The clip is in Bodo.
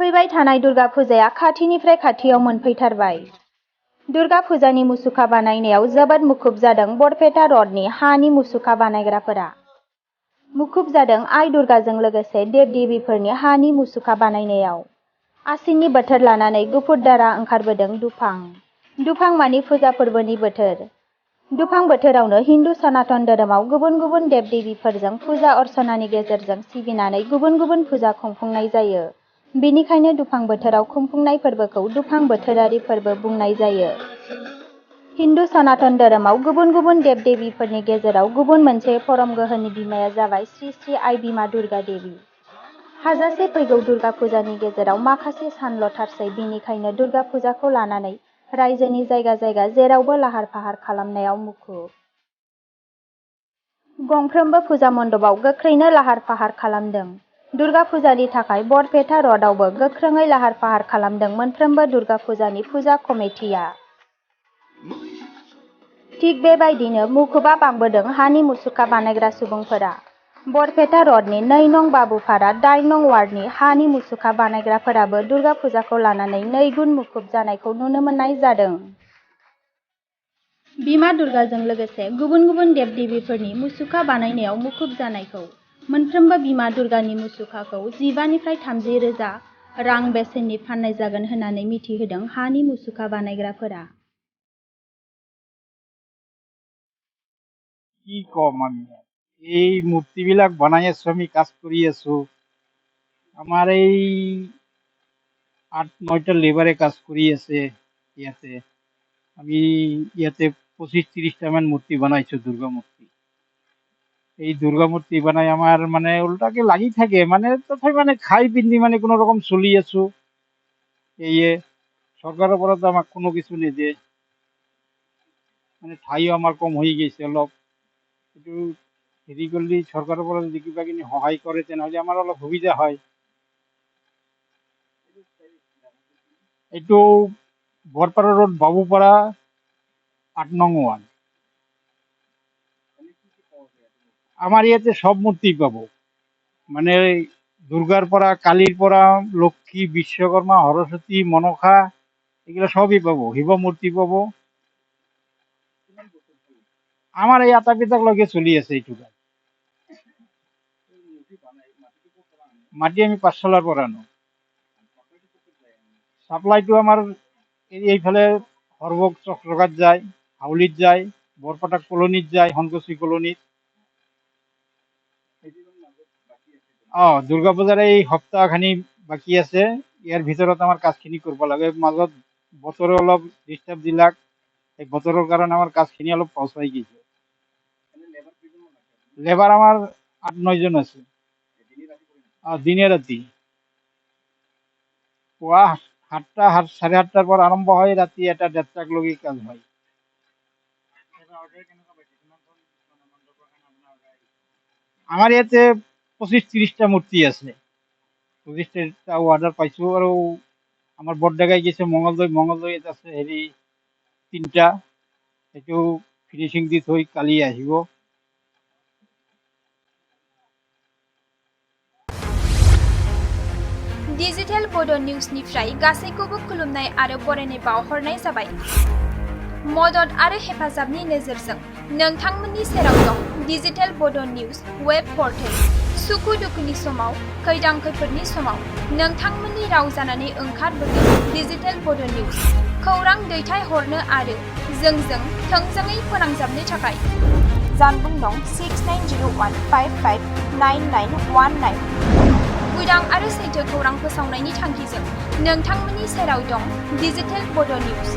फैबाय थानाय दुर्गा फुजाया खाथिनिफ्राय खाथियाव मोनफैथारबाय। दुर्गा फुजानि मुसुखा बानायनायाव जोबोद मुखुब जादों बरपेटा रडनि हानि मुसुखा बानायग्राफोरा। मुखुब जादों आइ दुर्गाजों लोगोसे देव-देबीफोरनि हानि मुसुखा बानायनायाव। आसिननि बोथोर लानानै गुफुर दारा ओंखारबोदों दुफां। दुफां मानि फुजा फोरबोनि बोथोर। दुफां बोथोरावनो हिन्दु सनातन धोरोमाव गुबुन गुबुन देव-देबीफोरजों फुजा अर्चनानि गेजेरजों सिबिनानै गुबुन गुबुन फुजा खुंफुंनाय जायो। बेनिखायनो दुफां बोथोराव खुंफुंनाय फोरबोखौ दुफां बोथोरारि फोरबो बुंनाय जायो। हिन्दु सनातन धोरोमाव गुबुन गुबुन देव-देबीफोरनि गेजेराव गुबुन मोनसे परम गोहोनि बिमाया जाबाय श्री श्री आइ बिमा दुर्गा देवी। हाजासे फैगौ दुर्गा फुजानि गेजेराव माखासे सानल' थारसै, बेनिखायनो दुर्गा फुजाखौ लानानै रायजोनि जायगा जायगा जेरावबो लाहार फाहार खालामनायाव मुखुब। गंफ्रोमबो फुजा मन्दपाव गोख्रैनो लाहार फाहार खालामदों। दुर्गा फुजानि थाखाय बरपेटा रडआवबो गोख्रोङै लाहार फाहार खालामदों मोनफ्रोमबो दुर्गा फुजानि फुजा कमिटिया। थिग बेबायदिनो मुखुबा बांबोदों हानि मुसुखा बानायग्रा सुबुंफोरा। बरपेटा रडनि 2 नं बाबुपारा 8 नं वार्डनि हानि मुसुखा बानायग्राफोराबो दुर्गा फुजाखौ लानानै 2 गुन मुखुब जानायखौ नुनो मोननाय जादों। बिमा दुर्गाजों लोगोसे गुबुन गुबुन देव-देबीफोरनि मुसुखा बानायनायाव मुखुब जानायखौ। मोनफ्रोमबो बिमा दुर्गानि मुसुखाखौ 15 निफ्राय 30 रोजा रां बेसेननि फाननाय जागोन होननानै मिथिहोदों हानि मुसुखा बानायग्राफोरा। কি কম আমি এই মূর্তিবিলাক বনাই আছো, আমি কাজ কৰি আছো। আমাৰ এই 8-9টা লেবাৰে কাজ কৰি আছে ইয়াতে। আমি ইয়াতে 25-30টা মান মূৰ্তি বনাইছো, দুৰ্গা মূৰ্তি। এই দুর্গা মূর্তি বানাই আমার মানে উল্টাকে লাগি থাকে, মানে তথাপি মানে খাই পিন্ধি মানে কোনো রকম চলি আছো। এই সরকারের পৰা তো আমাক কোনো কিছু নিদিয়ে, মানে ঠাইও আমার কম হয়ে গেছে অলপ। এইটো হেৰি কৰিলে সরকারের পৰা যদি কিবা কিনি সহায় কৰে তেনেহলে আমার অলপ সুবিধা হয়। এইটো বৰপাৰা ৰোড বাবুপাৰা 8 নং ওয়ার্ড। আমার ইয়াতে সব মূর্তি পাবো, মানে দুর্গার পৰা, কালীর পৰা, লক্ষ্মী, বিশ্বকর্মা, সরস্বতী, মনসা এগুলো সবই পাবো। শিব মূর্তি পাবো। আমার এই আটা পিতাক লগে চলি আছে এইটো। মাটি আমি পাঠশালার পৰা আনো। সাপ্লাইটো আমার এইফালে হরবক চক্রঘাট যায়, হাউলিত যায়, বরপাটা কলোনিত যায়, সংকোচি কলোনিত। দুর্গা পূজাৰ এই সপ্তাহখানি বাকী আছে। ইয়াৰ ভিতৰত আমাৰ কাজখিনি কৰিব লাগে। মাজত বতৰে অলপ ডিষ্টাৰ্ব দিলাক, এই বতৰৰ কাৰণে আমাৰ কাজখিনি অলপ পচাই গৈছে। লেবাৰ আমাৰ 8-9 জন আছে। দিনে ৰাতি পুৱা 7টা 7:30টাৰ পৰা আৰম্ভ হয়, ৰাতি 1-1:30টাক লগি কাজ হয়। আমার ইয়াতে 25-30টা মূর্তি আছে। 25টা অর্ডার পাইছো, আৰু আমার বৰডেগাই গেছে মঙ্গলদৈত আছে হেৰি 3টা। সেইটো ফিনিচিং দি থৈ কালি আহিব। डिजिटेल बड' निउजनिफ्राय गासैखौबो खुलुमनाय आरो बरायनाय बावहरनाय जाबाय। मदद आरो हेफाजाबनि नोजोरजों नोंथांमोननि सेराव दं डिजिटेल बड' निउज वेब पर्टेल। सुखु दुखुनि समाव, खैदां खैफोदनि समाव नोंथांमोननि राव जानानै ओंखारबोगोन डिजिटेल बड' निउज। खौरां दैथायहरनो आरो जोंजों थोंजोङै फोनांजाबनो थाखाय जानबुं नं 6901559919। उदां आरो सैथो खौरां फोसावनायनि थांखिजों नोंथांमोननि सेराव दं डिजिटेल बड' निउज।